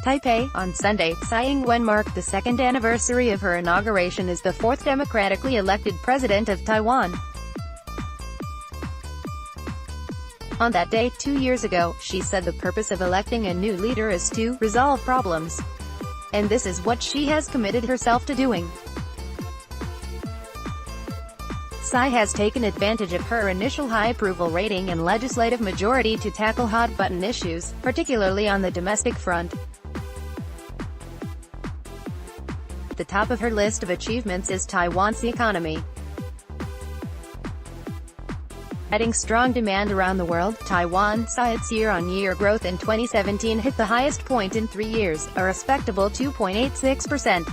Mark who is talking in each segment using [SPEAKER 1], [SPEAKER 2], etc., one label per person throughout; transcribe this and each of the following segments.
[SPEAKER 1] Taipei. On Sunday, Tsai Ing-wen marked the second anniversary of her inauguration as the fourth democratically elected president of Taiwan. On that day, 2 years ago, she said the purpose of electing a new leader is to resolve problems. And this is what she has committed herself to doing. Tsai has taken advantage of her initial high approval rating and legislative majority to tackle hot-button issues, particularly on the domestic front. At the top of her list of achievements is Taiwan's economy. Adding strong demand around the world, Taiwan saw its year-on-year growth in 2017 hit the highest point in 3 years, a respectable 2.86%.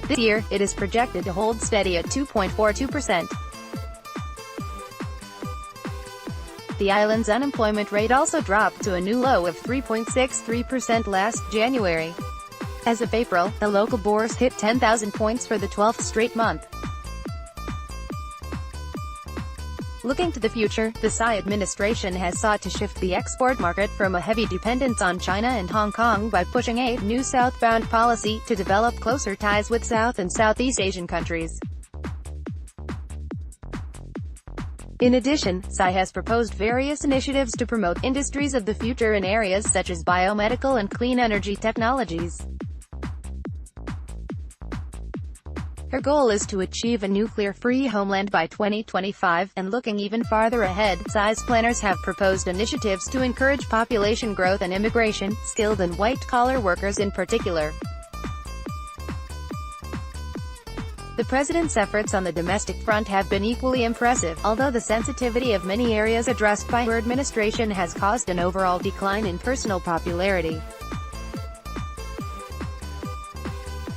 [SPEAKER 1] This year, it is projected to hold steady at 2.42%. The island's unemployment rate also dropped to a new low of 3.63% last January. As of April, the local bourse hit 10,000 points for the 12th straight month. Looking to the future, the Tsai administration has sought to shift the export market from a heavy dependence on China and Hong Kong by pushing a new southbound policy to develop closer ties with South and Southeast Asian countries. In addition, Tsai has proposed various initiatives to promote industries of the future in areas such as biomedical and clean energy technologies. Her goal is to achieve a nuclear-free homeland by 2025, and looking even farther ahead, Tsai's planners have proposed initiatives to encourage population growth and immigration, skilled and white-collar workers in particular. The president's efforts on the domestic front have been equally impressive, although the sensitivity of many areas addressed by her administration has caused an overall decline in personal popularity.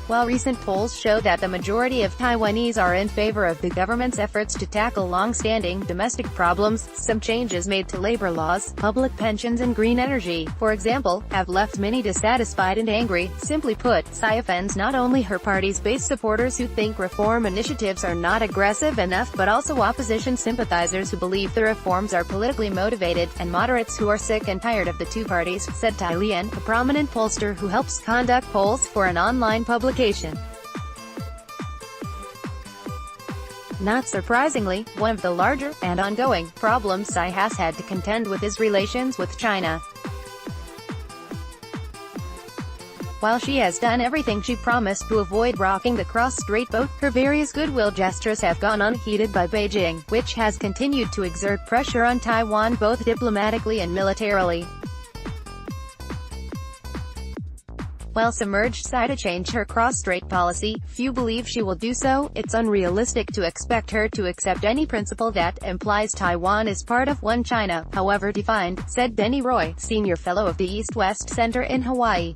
[SPEAKER 1] While recent polls show that the majority of Taiwanese are in favor of the government's efforts to tackle long-standing domestic problems, some changes made to labor laws, public pensions and green energy, for example, have left many dissatisfied and angry. Simply put, Tsai offends not only her party's base supporters who think reform initiatives are not aggressive enough, but also opposition sympathizers who believe the reforms are politically motivated, and moderates who are sick and tired of the two parties, said Tai Lian, a prominent pollster who helps conduct polls for an online publication. Not surprisingly, one of the larger, and ongoing, problems Tsai has had to contend with is relations with China. While she has done everything she promised to avoid rocking the cross-strait boat, her various goodwill gestures have gone unheeded by Beijing, which has continued to exert pressure on Taiwan both diplomatically and militarily. While some urged Tsai to change her cross-strait policy, few believe she will do so. It's unrealistic to expect her to accept any principle that implies Taiwan is part of one China, however defined, said Denny Roy, senior fellow of the East-West Center in Hawaii.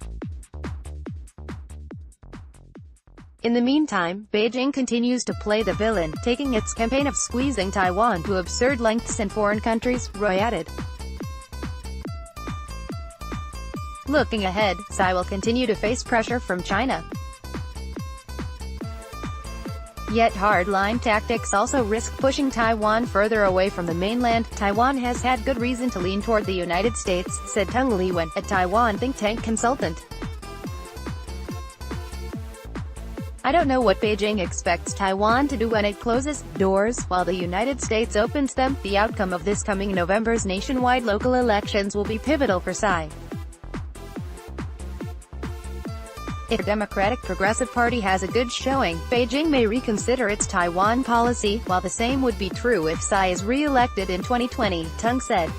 [SPEAKER 1] In the meantime, Beijing continues to play the villain, taking its campaign of squeezing Taiwan to absurd lengths in foreign countries, Roy added. Looking ahead, Tsai will continue to face pressure from China. Yet hard-line tactics also risk pushing Taiwan further away from the mainland. Taiwan has had good reason to lean toward the United States, said Tung Li-wen, a Taiwan think tank consultant. I don't know what Beijing expects Taiwan to do when it closes doors, while the United States opens them. The outcome of this coming November's nationwide local elections will be pivotal for Tsai. If the Democratic Progressive Party has a good showing, Beijing may reconsider its Taiwan policy, while the same would be true if Tsai is re-elected in 2020, Tung said.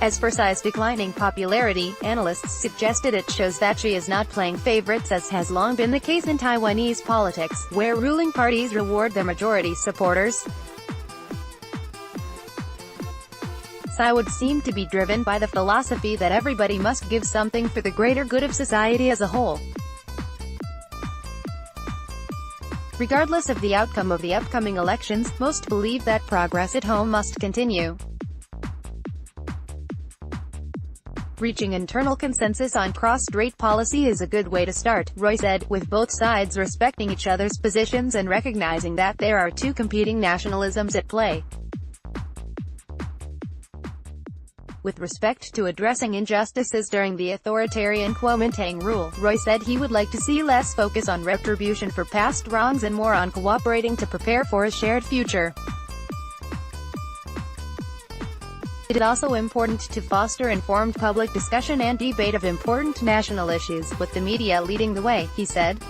[SPEAKER 1] As for Tsai's declining popularity, analysts suggested it shows that she is not playing favorites, as has long been the case in Taiwanese politics, where ruling parties reward their majority supporters. Tsai would seem to be driven by the philosophy that everybody must give something for the greater good of society as a whole. Regardless of the outcome of the upcoming elections, most believe that progress at home must continue. Reaching internal consensus on cross-strait policy is a good way to start, Roy said, with both sides respecting each other's positions and recognizing that there are two competing nationalisms at play. With respect to addressing injustices during the authoritarian Kuomintang rule, Roy said he would like to see less focus on retribution for past wrongs and more on cooperating to prepare for a shared future. It is also important to foster informed public discussion and debate of important national issues, with the media leading the way, he said.